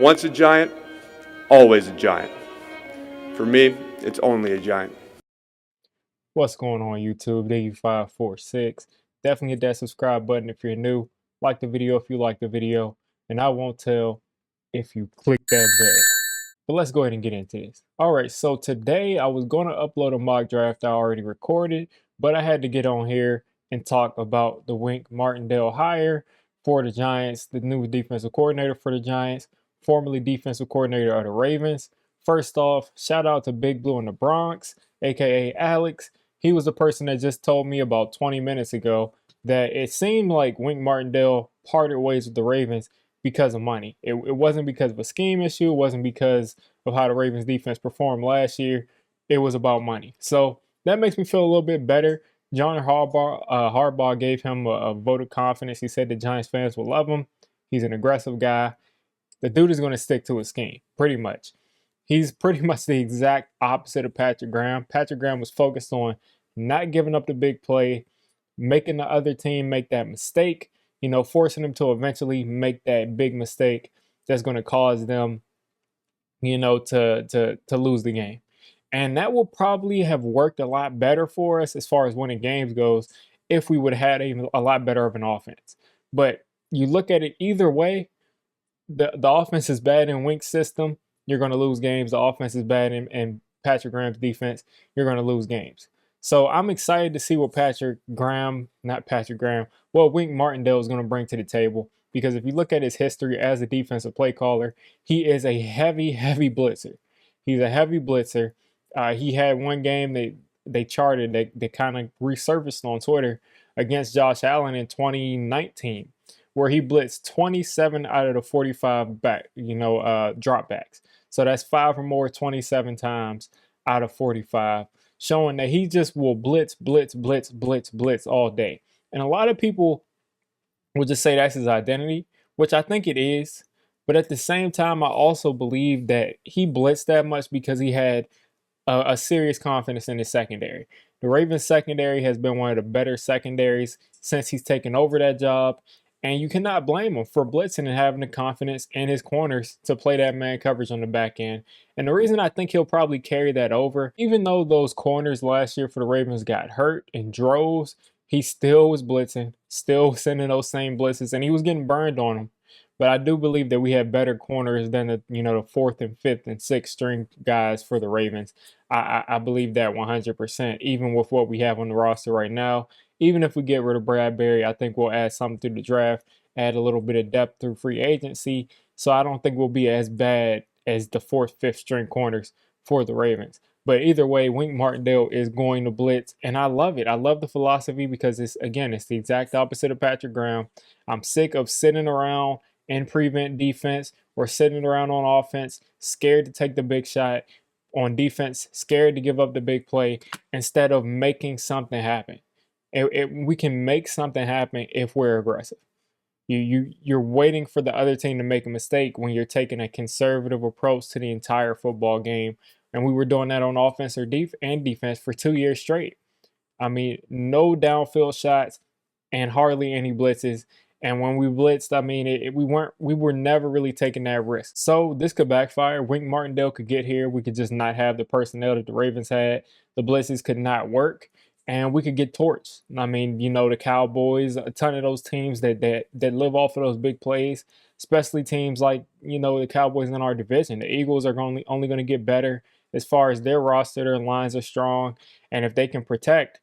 Once a giant, always a giant. For me, it's only a giant. What's going on YouTube? Diggy546. Definitely hit that subscribe button if you're new. Like the video if you like the video. And I won't tell if you click that bell. But let's go ahead and get into this. Alright, so today I was going to upload a mock draft I already recorded, but I had to get on here and talk about the Wink Martindale hire for the Giants, the new defensive coordinator for the Giants, formerly defensive coordinator of the Ravens. First off, shout out to Big Blue in the Bronx, aka Alex. He was the person that just told me about 20 minutes ago that it seemed like Wink Martindale parted ways with the Ravens because of money. It wasn't because of a scheme issue. It wasn't because of how the Ravens defense performed last year. It was about money. So that makes me feel a little bit better. John Harbaugh gave him a vote of confidence. He said the Giants fans will love him. He's an aggressive guy. The dude is going to stick to his scheme, pretty much. He's pretty much the exact opposite of Patrick Graham. Patrick Graham was focused on not giving up the big play, making the other team make that mistake, forcing them to eventually make that big mistake that's going to cause them, to lose the game. And that will probably have worked a lot better for us as far as winning games goes if we would have had a lot better of an offense. But you look at it either way, the offense is bad in Wink's system, you're going to lose games. The offense is bad in Patrick Graham's defense, you're going to lose games. So I'm excited to see what Wink Martindale is going to bring to the table. Because if you look at his history as a defensive play caller, he is a heavy blitzer. He's a heavy blitzer. He had one game they charted that kind of resurfaced on Twitter against Josh Allen in 2019, where he blitzed 27 out of the 45 dropbacks. So that's 5 or more 27 times out of 45, showing that he just will blitz all day. And a lot of people will just say that's his identity, which I think it is. But at the same time, I also believe that he blitzed that much because he had a serious confidence in his secondary. The Ravens secondary has been one of the better secondaries since he's taken over that job. And you cannot blame him for blitzing and having the confidence in his corners to play that man coverage on the back end. And the reason I think he'll probably carry that over, even though those corners last year for the Ravens got hurt in droves, he still was blitzing, still sending those same blitzes, and he was getting burned on them. But I do believe that we have better corners than the fourth and fifth and sixth string guys for the Ravens. I believe that 100%, even with what we have on the roster right now. Even if we get rid of Bradbury, I think we'll add something to the draft, add a little bit of depth through free agency. So I don't think we'll be as bad as the fourth, fifth string corners for the Ravens. But either way, Wink Martindale is going to blitz, and I love it. I love the philosophy because it's the exact opposite of Patrick Graham. I'm sick of sitting around in prevent defense or sitting around on offense, scared to take the big shot, on defense, scared to give up the big play instead of making something happen. We can make something happen if we're aggressive. You're waiting for the other team to make a mistake when you're taking a conservative approach to the entire football game. And we were doing that on offense and defense for 2 years straight. I mean, no downfield shots and hardly any blitzes. And when we blitzed, I mean, we were never really taking that risk. So this could backfire. Wink Martindale could get here. We could just not have the personnel that the Ravens had. The blitzes could not work, and we could get torched. I mean, the Cowboys, a ton of those teams that live off of those big plays, especially teams like the Cowboys in our division. The Eagles are only going to get better as far as their roster. Their lines are strong, and if they can protect,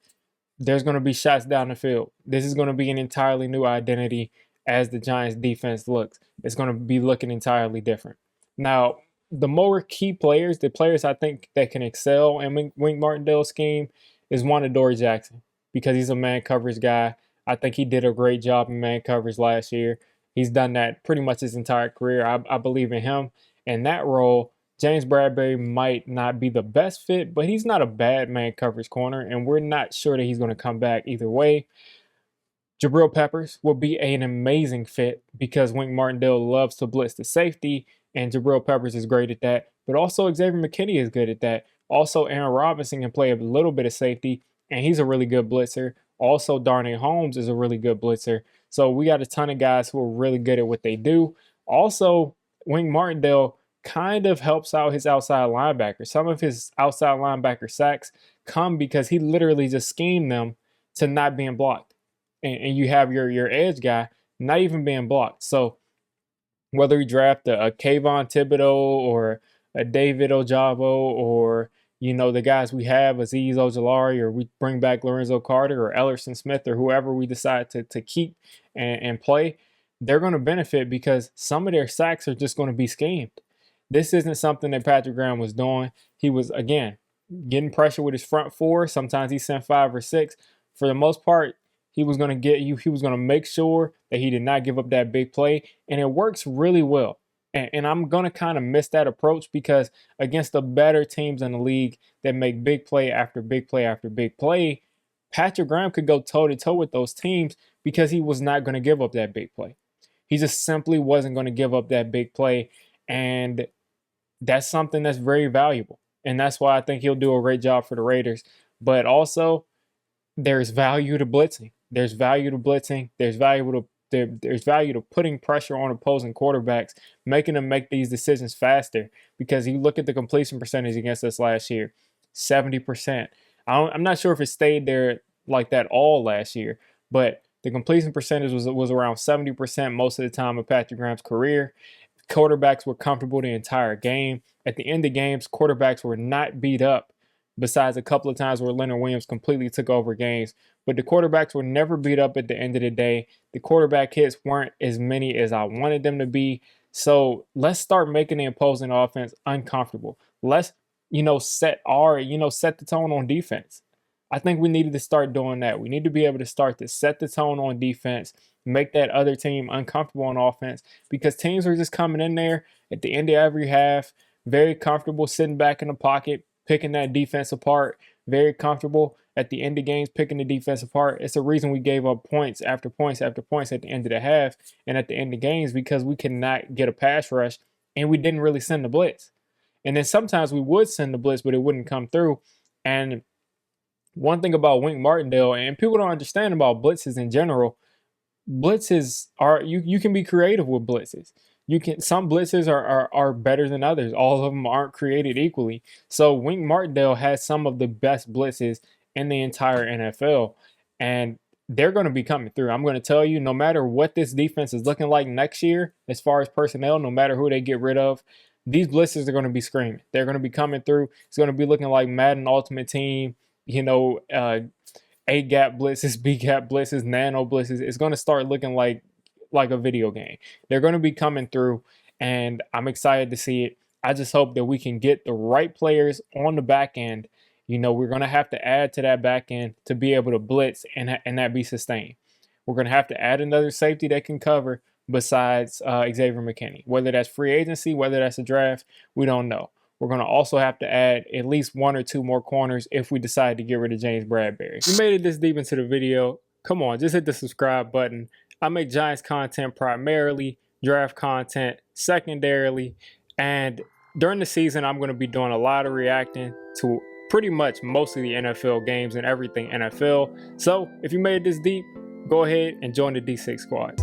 there's going to be shots down the field. This is going to be an entirely new identity as the Giants defense looks. It's going to be looking entirely different. Now, the more key players, the players I think that can excel in Wink Martindale's scheme is one Adoree Jackson, because he's a man coverage guy. I think he did a great job in man coverage last year. He's done that pretty much his entire career. I believe in him and that role. James Bradbury might not be the best fit, but he's not a bad man coverage corner, and we're not sure that he's going to come back either way. Jabril Peppers will be an amazing fit because Wink Martindale loves to blitz the safety, and Jabril Peppers is great at that. But also Xavier McKinney is good at that. Also, Aaron Robinson can play a little bit of safety, and he's a really good blitzer. Also, Darnay Holmes is a really good blitzer. So we got a ton of guys who are really good at what they do. Also, Wink Martindale kind of helps out his outside linebacker. Some of his outside linebacker sacks come because he literally just schemed them to not being blocked. And you have your edge guy not even being blocked. So whether you draft a Kayvon Thibodeau or a David Ojabo or the guys we have, Azeez Ojulari, or we bring back Lorenzo Carter or Ellerson Smith or whoever we decide to keep and play, they're going to benefit because some of their sacks are just going to be schemed. This isn't something that Patrick Graham was doing. He was, again, getting pressure with his front four. Sometimes he sent 5 or 6. For the most part, he was going to get you. He was going to make sure that he did not give up that big play. And it works really well. And I'm going to kind of miss that approach because against the better teams in the league that make big play after big play after big play, Patrick Graham could go toe-to-toe with those teams because he was not going to give up that big play. He just simply wasn't going to give up that big play. And that's something that's very valuable. And that's why I think he'll do a great job for the Raiders. But also, there's value to blitzing. There's value to blitzing. There's value to putting pressure on opposing quarterbacks, making them make these decisions faster. Because you look at the completion percentage against us last year, 70%. I'm not sure if it stayed there like that all last year, but the completion percentage was around 70% most of the time of Patrick Graham's career. Quarterbacks were comfortable the entire game. At the end of games, quarterbacks were not beat up, besides a couple of times where Leonard Williams completely took over games. But the quarterbacks were never beat up at the end of the day. The quarterback hits weren't as many as I wanted them to be. So let's start making the opposing offense uncomfortable. Let's, set the tone on defense. I think we needed to start doing that. We need to be able to start to set the tone on defense, make that other team uncomfortable on offense, because teams are just coming in there at the end of every half, very comfortable sitting back in the pocket, picking that defense apart, very comfortable at the end of games picking the defense apart. It's a reason we gave up points after points after points at the end of the half and at the end of games, because we could not get a pass rush and we didn't really send the blitz. And then sometimes we would send the blitz, but it wouldn't come through. And one thing about Wink Martindale, and people don't understand about blitzes in general, blitzes are, you can be creative with blitzes. Some blitzes are better than others. All of them aren't created equally. So Wink Martindale has some of the best blitzes in the entire NFL, and they're going to be coming through. I'm going to tell you, no matter what this defense is looking like next year, as far as personnel, no matter who they get rid of, these blitzes are going to be screaming. They're going to be coming through. It's going to be looking like Madden Ultimate Team, A gap blitzes, B gap blitzes, nano blitzes. It's going to start looking like a video game. They're going to be coming through, and I'm excited to see it. I just hope that we can get the right players on the back end. We're going to have to add to that back end to be able to blitz and that be sustained. We're going to have to add another safety that can cover besides Xavier McKinney. Whether that's free agency, whether that's a draft, we don't know. We're going to also have to add at least 1 or 2 more corners if we decide to get rid of James Bradbury. If you made it this deep into the video, come on, just hit the subscribe button. I make Giants content primarily, draft content secondarily, and during the season, I'm going to be doing a lot of reacting to pretty much most of the NFL games and everything NFL. So if you made it this deep, go ahead and join the D6 squad.